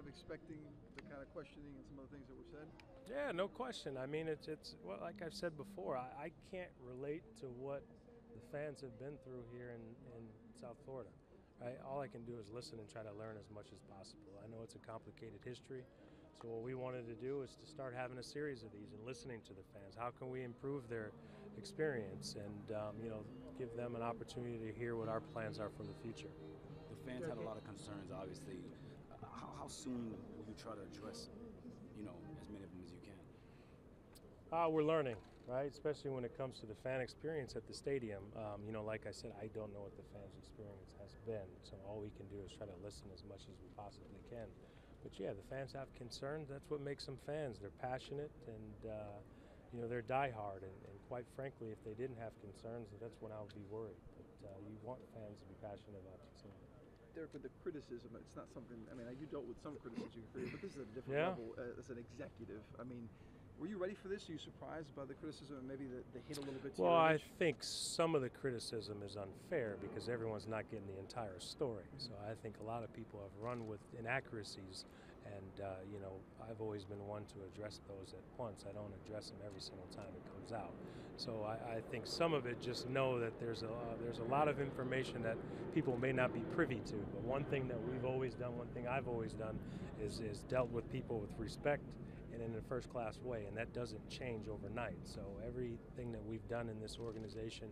of expecting the kind of questioning and some of the things that were said? Yeah, no question. I mean, it's well, like I've said before, I can't relate to what the fans have been through here in South Florida. Right? All I can do is listen and try to learn as much as possible. I know it's a complicated history, so what we wanted to do is to start having a series of these and listening to the fans. How can we improve their experience and give them an opportunity to hear what our plans are for the future? The fans had a lot of concerns, obviously. How soon will you try to address, as many of them as you can? We're learning, right? Especially when it comes to the fan experience at the stadium. Like I said, I don't know what the fans' experience has been, so all we can do is try to listen as much as we possibly can. But yeah, the fans have concerns. That's what makes them fans. They're passionate and they're diehard. And quite frankly, if they didn't have concerns, that's when I would be worried. But you want fans to be passionate about the team. Derek, with the criticism, it's not something, I mean, you dealt with some criticism, but this is at a different level as an executive. I mean, were you ready for this? Are you surprised by the criticism and maybe the hit a little bit to Well, your I image? think some of the criticism is unfair because everyone's not getting the entire story. So I think a lot of people have run with inaccuracies, and I've always been one to address those at once. I don't address them every single time it comes out. So I think some of it, just know that there's a lot of information that people may not be privy to. But one thing that we've always done, one thing I've always done, is dealt with people with respect and in a first-class way, and that doesn't change overnight. So everything that we've done in this organization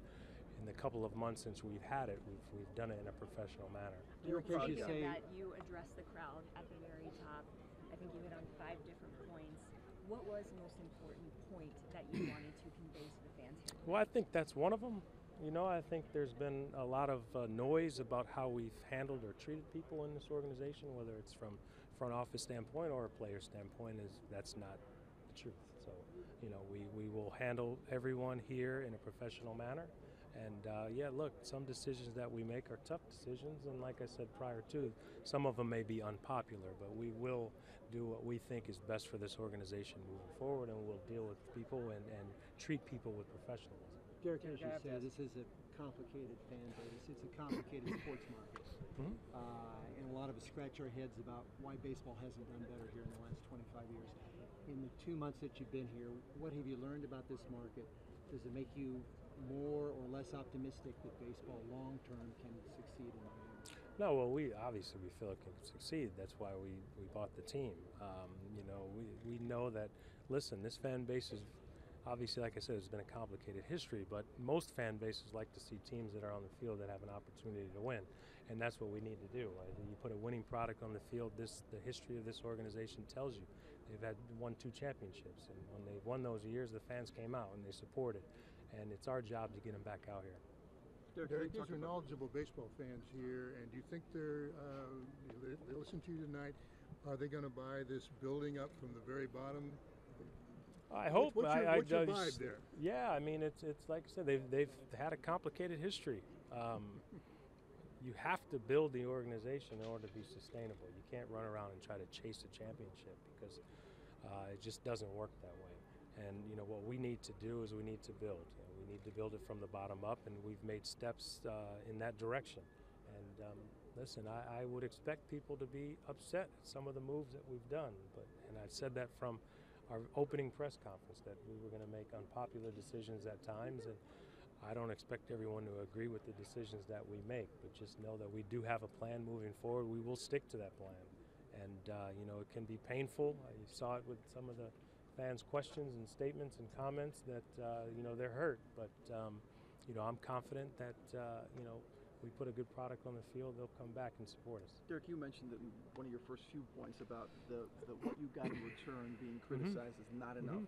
in the couple of months since we've had it, we've done it in a professional manner. Speaking of that, you addressed the crowd at the very top. I think you hit on 5 different points. What was the most important point that you wanted to convey to the fans here? Well, I think that's one of them. I think there's been a lot of noise about how we've handled or treated people in this organization, whether it's from front office standpoint or a player standpoint, that's not the truth. So, we will handle everyone here in a professional manner. And look, some decisions that we make are tough decisions, and like I said prior to, some of them may be unpopular, but we will do what we think is best for this organization moving forward, and we'll deal with people and treat people with professionalism. Derek, as you said, this is a complicated fan base. It's a complicated sports market. Mm-hmm. And a lot of us scratch our heads about why baseball hasn't done better here in the last 25 years. In the 2 months that you've been here, what have you learned about this market? Does it make you more or less optimistic that baseball long-term can succeed in Miami? No, well, we feel it can succeed. That's why we bought the team. We know that, listen, this fan base is, obviously, like I said, it's been a complicated history, but most fan bases like to see teams that are on the field that have an opportunity to win, and that's what we need to do. You put a winning product on the field, the history of this organization tells you. They've won 2 championships, and when they've won those years, the fans came out and they supported, and it's our job to get them back out here. Derek, these are knowledgeable baseball fans here, and do you think they listen to you tonight? Are they going to buy this building up from the very bottom? I hope. What's your vibe there? Yeah, I mean, it's like I said, they've had a complicated history. You have to build the organization in order to be sustainable. You can't run around and try to chase a championship because it just doesn't work that way. And what we need to do is we need to build. We need to build it from the bottom up, and we've made steps in that direction. And listen, I would expect people to be upset at some of the moves that we've done, and I said that from our opening press conference, that we were going to make unpopular decisions at times, and I don't expect everyone to agree with the decisions that we make, but just know that we do have a plan moving forward. We will stick to that plan, and it can be painful. You saw it with some of the fans' questions and statements and comments that they're hurt, but I'm confident that we put a good product on the field, they'll come back and support us. Derek, you mentioned that in one of your first few points about the what you got in return being criticized is not enough.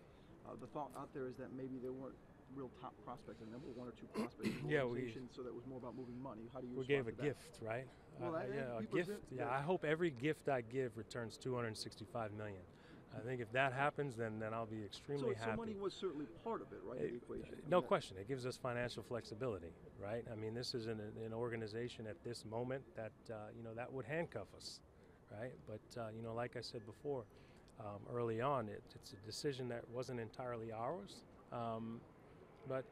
The thought out there is that maybe there weren't real top prospects, and number 1 or 2 prospects in the organization, so that it was more about moving money. How do you We gave a gift, right? Well, a gift. Yeah, I hope every gift I give returns $265 million. I think if that happens, then I'll be extremely happy. So money was certainly part of it, right, the equation? No question. It gives us financial flexibility, right? I mean, this is an organization at this moment that, that would handcuff us, right? But, like I said before, early on, it's a decision that wasn't entirely ours. but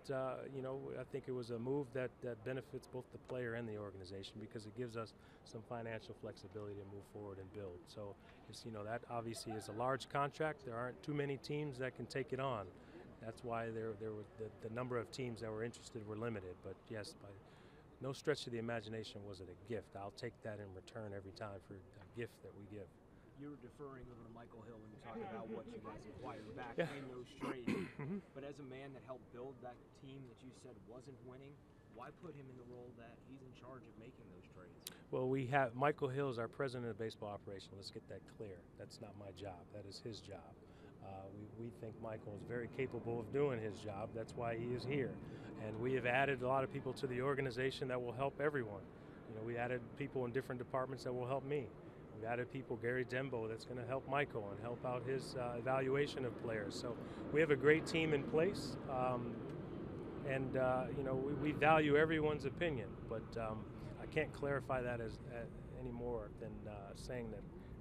you know, I think it was a move that benefits both the player and the organization because it gives us some financial flexibility to move forward and build. So it's, you know, that obviously is a large contract. There aren't too many teams that can take it on. That's why there was the number of teams that were interested were limited. But yes, by no stretch of the imagination was it a gift. I'll take that in return every time for a gift that we give. You were deferring over to Michael Hill when you talked about what you guys acquired back in those trades. But as a man that helped build that team that you said wasn't winning, why put him in the role that he's in charge of making those trades? Well, we have Michael Hill is our president of baseball operation. Let's get that clear. That's not my job. That is his job. We think Michael is very capable of doing his job. That's why he is here. And we have added a lot of people to the organization that will help everyone. You know, we added people in different departments that will help me. We've added people, Gary Dembo, that's going to help Michael and help out his evaluation of players. So we have a great team in place, and you know, we value everyone's opinion. But I can't clarify that as any more than saying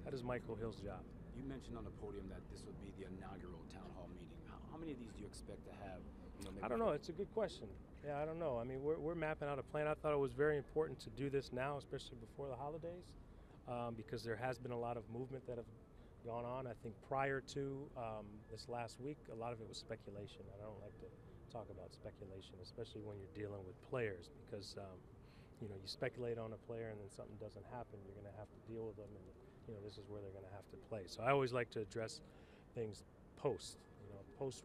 that is Michael Hill's job. You mentioned on the podium that this would be the inaugural town hall meeting. How many of these do you expect to have? You know, I don't know. It's a good question. Yeah, I don't know. I mean, we're mapping out a plan. I thought it was very important to do this now, especially before the holidays. Because there has been a lot of movement that have gone on. I think prior to this last week, a lot of it was speculation. I don't like to talk about speculation, especially when you're dealing with players, because you know, you speculate on a player and then something doesn't happen, you're going to have to deal with them, and you know, this is where they're going to have to play. So I always like to address things post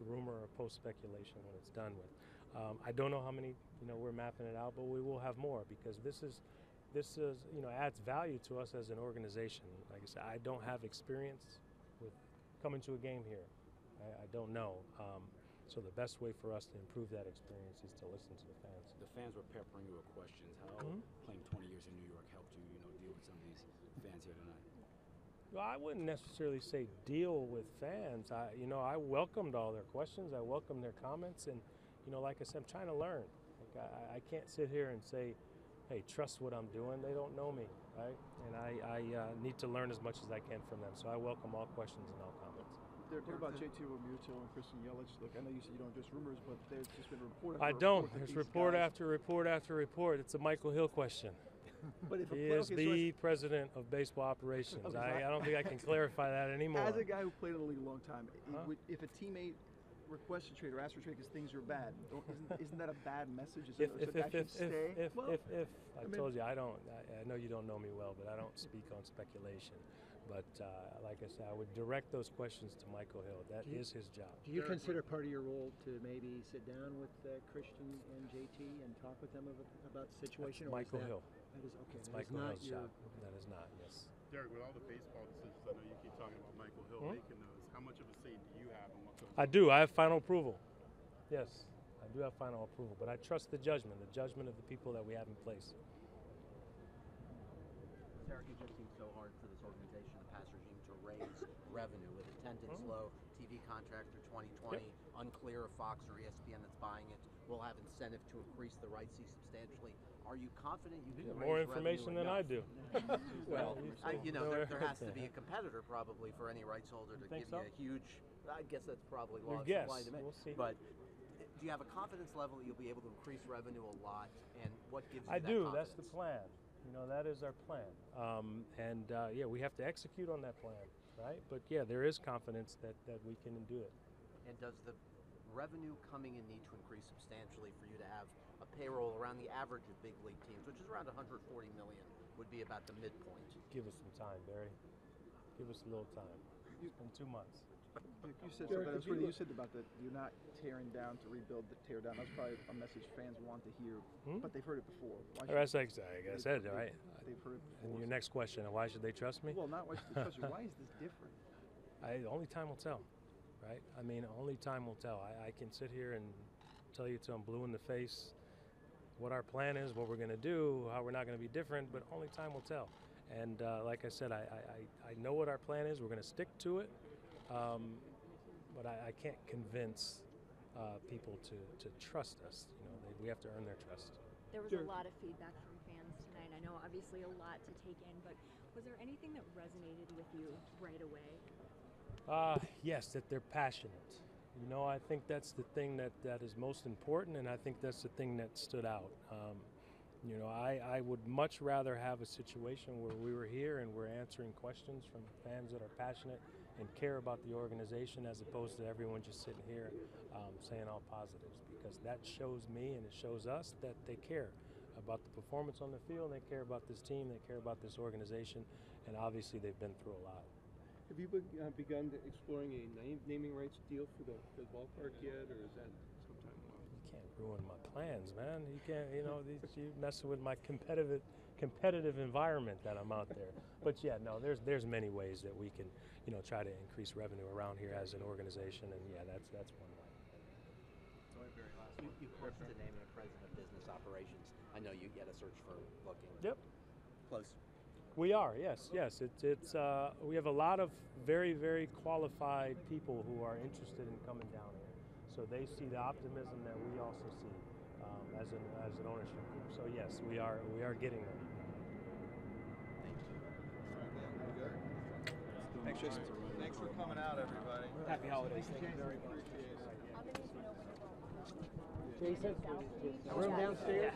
rumor or post speculation when it's done with. I don't know how many, you know, we're mapping it out, but we will have more because this is, you know, adds value to us as an organization. Like I said, I don't have experience with coming to a game here. I don't know. So the best way for us to improve that experience is to listen to the fans. The fans were peppering you with questions. How playing 20 years in New York helped you, you know, deal with some of these fans here tonight? Well, I wouldn't necessarily say deal with fans. You know, I welcomed all their questions. I welcomed their comments, and you know, like I said, I'm trying to learn. Like I can't sit here and say, hey, trust what I'm doing. They don't know me, right? And I need to learn as much as I can from them. So I welcome all questions and all comments. What about jeterforweb and Christian Yelich? Look, I know you said you don't address rumors, but there's just been report after I report. don't. There's report after report after report. It's a Michael Hill question. But if he is the president of baseball operations. I don't think I can clarify that anymore. As a guy who played in the league a long time, if a teammate requests a trade or asks for a trade because things are bad, isn't that a bad message? If I told you, I know you don't know me well, but I don't speak on speculation. But like I said, I would direct those questions to Michael Hill. That is his job. Do you consider part of your role to maybe sit down with Christian and JT and talk with them about the situation? That's Michael Hill. That is okay. It's Michael Hill's job. That is not, yes. Derek, with all the baseball decisions, I know you keep talking about Michael Hill making those. How much of a say do you have in what goes on? I do. I have final approval. Yes, I do have final approval, but I trust the judgment of the people that we have in place. Derek, it just seems so hard for this organization, the past regime, to raise revenue with attendance low, TV contract through 2020, unclear if Fox or ESPN that's buying it will have incentive to increase the rights fee substantially. Are you confident you can raise more information than I do? Well, you know, there has to be a competitor probably for any rights holder to give you a huge. I guess that's probably law supply to me. We'll see. But do you have a confidence level that you'll be able to increase revenue a lot, and what gives you that confidence? That's the plan. You know, that is our plan. Yeah, we have to execute on that plan, right? But yeah, there is confidence that we can do it. And does the revenue coming in need to increase substantially for you to have a payroll around the average of big league teams, which is around 140 million, would be about the midpoint? Give us some time, Barry. Give us a little time. It's been 2 months. You said something. You said about that you're not tearing down to rebuild, tear down. That's probably a message fans want to hear, but they've heard it before. That's like I said, right? They've heard it before. And your next question: why should they trust me? Well, not why should they trust you. Why is this different? Only time will tell, right? I mean, only time will tell. I can sit here and tell you till I'm blue in the face what our plan is, what we're going to do, how we're not going to be different, but only time will tell. And like I said, I know what our plan is. We're going to stick to it. But I can't convince people to trust us. You know, we have to earn their trust. There was a lot of feedback from fans tonight. I know obviously a lot to take in, but was there anything that resonated with you right away? Yes, that they're passionate. You know, I think that's the thing that is most important, and I think that's the thing that stood out. You know, I would much rather have a situation where we were here and we're answering questions from fans that are passionate and care about the organization, as opposed to everyone just sitting here saying all positives, because that shows me and it shows us that they care about the performance on the field, they care about this team, they care about this organization, and obviously they've been through a lot. Have you begun exploring a naming rights deal for the ballpark yet, or is that sometime? You can't ruin my plans, man. You can't, you know, you messing with my competitive environment that I'm out there. But yeah, no, there's many ways that we can, you know, try to increase revenue around here as an organization, and yeah, that's one way. You close to naming a president of business operations. I know you had a search for looking. Yep. Close. We are, yes. It's we have a lot of very qualified people who are interested in coming down here. So they see the optimism that we also see as an ownership group. So yes, we are getting there. Thanks for coming out, everybody. Happy holidays. Thank you very much. Jason, room downstairs.